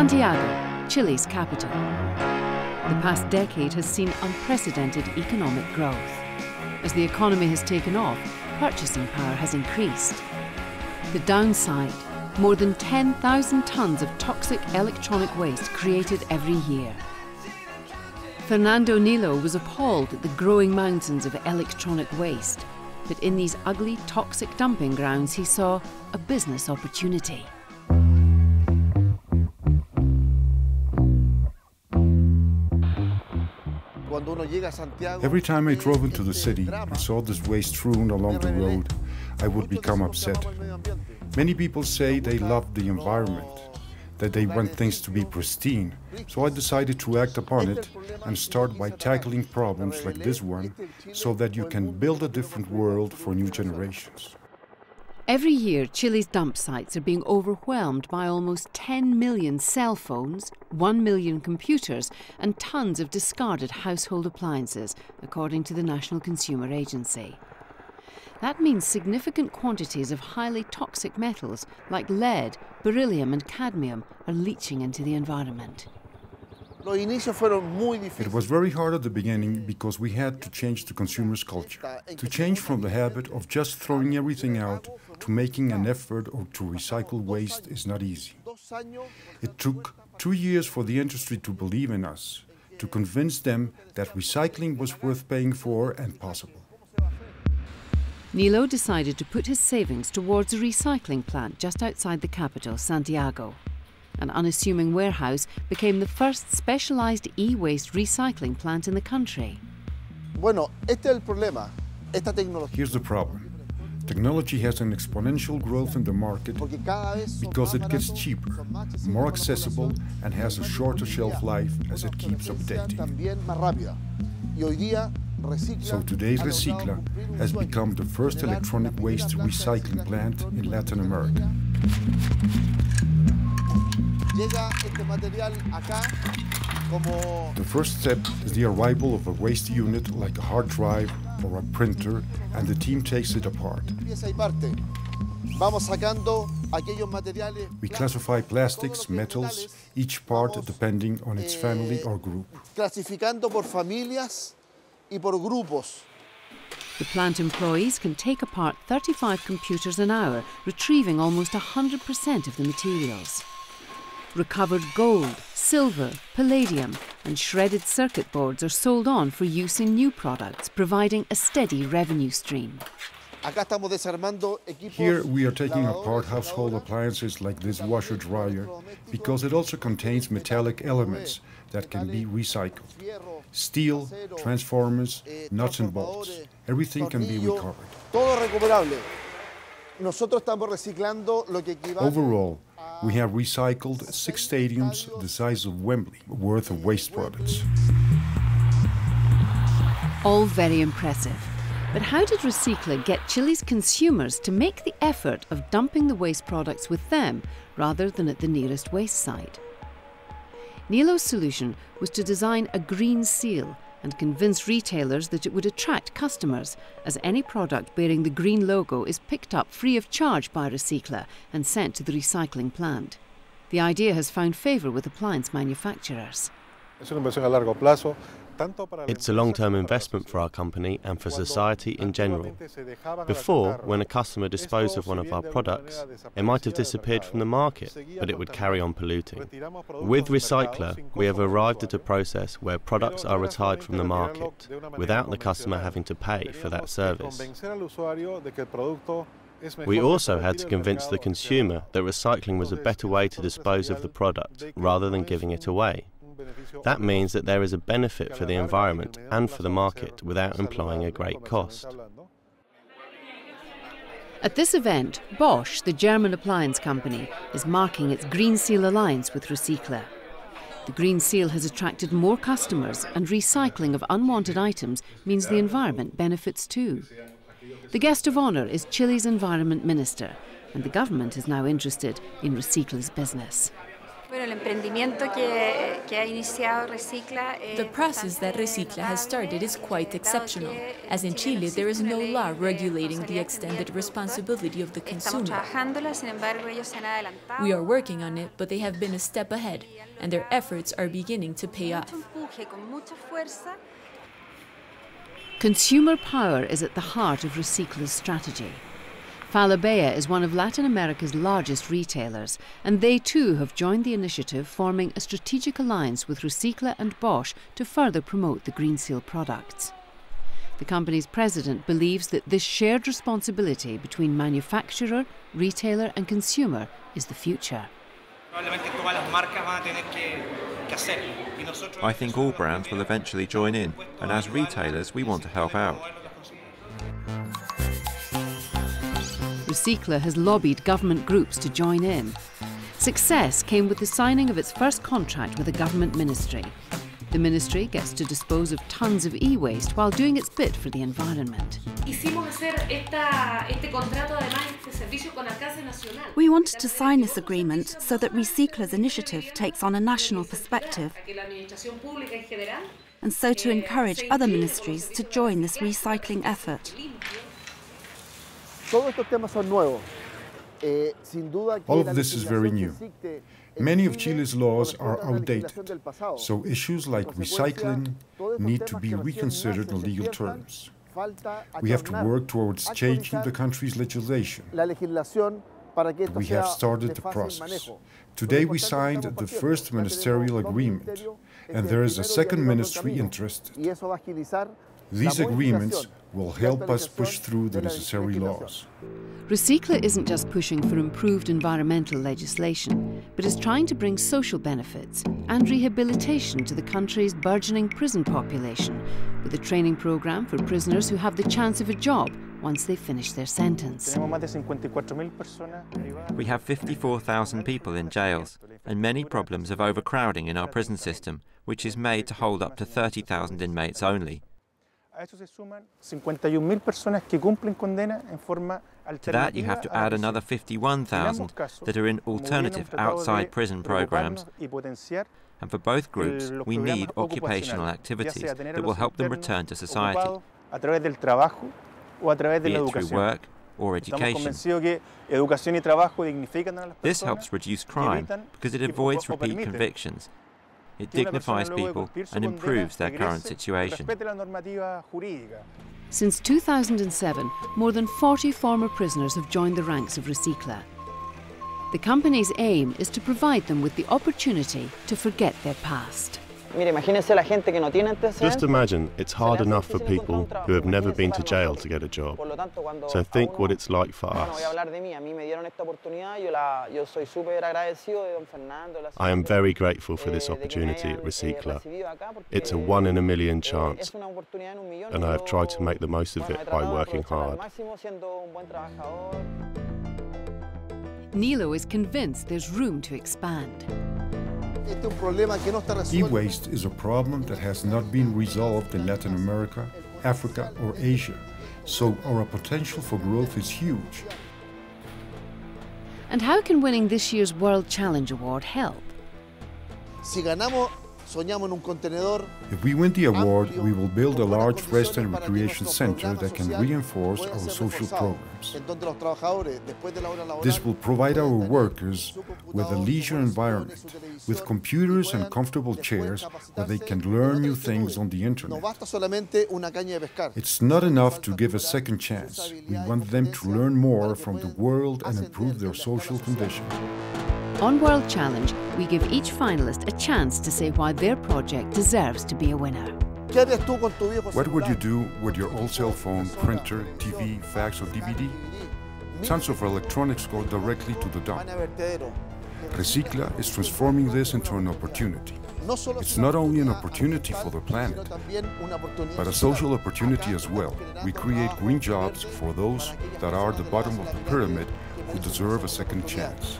Santiago, Chile's capital. The past decade has seen unprecedented economic growth. As the economy has taken off, purchasing power has increased. The downside, more than 10,000 tons of toxic electronic waste created every year. Fernando Nilo was appalled at the growing mountains of electronic waste, but in these ugly, toxic dumping grounds he saw a business opportunity. Every time I drove into the city and saw this waste strewn along the road, I would become upset. Many people say they love the environment, that they want things to be pristine, so I decided to act upon it and start by tackling problems like this one so that you can build a different world for new generations. Every year, Chile's dump sites are being overwhelmed by almost 10 million cell phones, 1 million computers, and tons of discarded household appliances, according to the National Consumer Agency. That means significant quantities of highly toxic metals like lead, beryllium and cadmium are leaching into the environment. It was very hard at the beginning because we had to change the consumer's culture. To change from the habit of just throwing everything out to making an effort or to recycle waste is not easy. It took 2 years for the industry to believe in us, to convince them that recycling was worth paying for and possible. Nilo decided to put his savings towards a recycling plant just outside the capital, Santiago. An unassuming warehouse became the first specialized e-waste recycling plant in the country. Here's the problem. Technology has an exponential growth in the market because it gets cheaper, more accessible, and has a shorter shelf life as it keeps updating. So today's Recycla has become the first electronic waste recycling plant in Latin America. The first step is the arrival of a waste unit like a hard drive or a printer, and the team takes it apart. We classify plastics, metals, each part depending on its family or group. The plant employees can take apart 35 computers an hour, retrieving almost 100% of the materials. Recovered gold, silver, palladium and shredded circuit boards are sold on for use in new products, providing a steady revenue stream. Here we are taking apart household appliances like this washer-dryer because it also contains metallic elements that can be recycled. Steel, transformers, nuts and bolts, everything can be recovered. Overall, we have recycled 6 stadiums the size of Wembley worth of waste products. All very impressive. But how did Recycla get Chile's consumers to make the effort of dumping the waste products with them rather than at the nearest waste site? Nilo's solution was to design a green seal and convince retailers that it would attract customers, as any product bearing the green logo is picked up free of charge by Recycla and sent to the recycling plant. The idea has found favour with appliance manufacturers. It's a long-term investment for our company and for society in general. Before, when a customer disposed of one of our products, it might have disappeared from the market, but it would carry on polluting. With Recycla, we have arrived at a process where products are retired from the market without the customer having to pay for that service. We also had to convince the consumer that recycling was a better way to dispose of the product rather than giving it away. That means that there is a benefit for the environment and for the market without implying a great cost. At this event, Bosch, the German appliance company, is marking its Green Seal alliance with Recycla. The Green Seal has attracted more customers, and recycling of unwanted items means the environment benefits too. The guest of honour is Chile's Environment Minister, and the government is now interested in Recycla's business. The process that Recycla has started is quite exceptional, as in Chile there is no law regulating the extended responsibility of the consumer. We are working on it, but they have been a step ahead, and their efforts are beginning to pay off. Consumer power is at the heart of Recycla's strategy. Falabella is one of Latin America's largest retailers, and they too have joined the initiative, forming a strategic alliance with Recycla and Bosch to further promote the Green Seal products. The company's president believes that this shared responsibility between manufacturer, retailer and consumer is the future. I think all brands will eventually join in, and as retailers we want to help out. Recycla has lobbied government groups to join in. Success came with the signing of its first contract with a government ministry. The ministry gets to dispose of tons of e-waste while doing its bit for the environment. We wanted to sign this agreement so that Recycla's initiative takes on a national perspective, and so to encourage other ministries to join this recycling effort. All of this is very new. Many of Chile's laws are outdated, so issues like recycling need to be reconsidered in legal terms. We have to work towards changing the country's legislation. We have started the process. Today we signed the first ministerial agreement, and there is a second ministry interested. These agreements will help us push through the necessary laws. Recycla isn't just pushing for improved environmental legislation, but is trying to bring social benefits and rehabilitation to the country's burgeoning prison population, with a training program for prisoners who have the chance of a job once they finish their sentence. We have 54,000 people in jails, and many problems of overcrowding in our prison system, which is made to hold up to 30,000 inmates only. To that you have to add another 51,000 that are in alternative outside prison programs. And for both groups, we need occupational activities that will help them return to society, be it through work or education. This helps reduce crime because it avoids repeat convictions. It dignifies people and improves their current situation. Since 2007, more than 40 former prisoners have joined the ranks of Recycla. The company's aim is to provide them with the opportunity to forget their past. Just imagine, it's hard enough for people who have never been to jail to get a job. So think what it's like for us. I am very grateful for this opportunity at Recycla. It's a 1 in a million chance, and I have tried to make the most of it by working hard. Nilo is convinced there's room to expand. E-waste is a problem that has not been resolved in Latin America, Africa or Asia, so our potential for growth is huge. And how can winning this year's World Challenge Award help? If we win the award, we will build a large rest and recreation center that can reinforce our social programs. This will provide our workers with a leisure environment, with computers and comfortable chairs where they can learn new things on the internet. It's not enough to give a second chance. We want them to learn more from the world and improve their social conditions. On World Challenge, we give each finalist a chance to say why their project deserves to be a winner. What would you do with your old cell phone, printer, TV, fax or DVD? Tons of electronics go directly to the dump. Recycla is transforming this into an opportunity. It's not only an opportunity for the planet, but a social opportunity as well. We create green jobs for those that are at the bottom of the pyramid who deserve a second chance.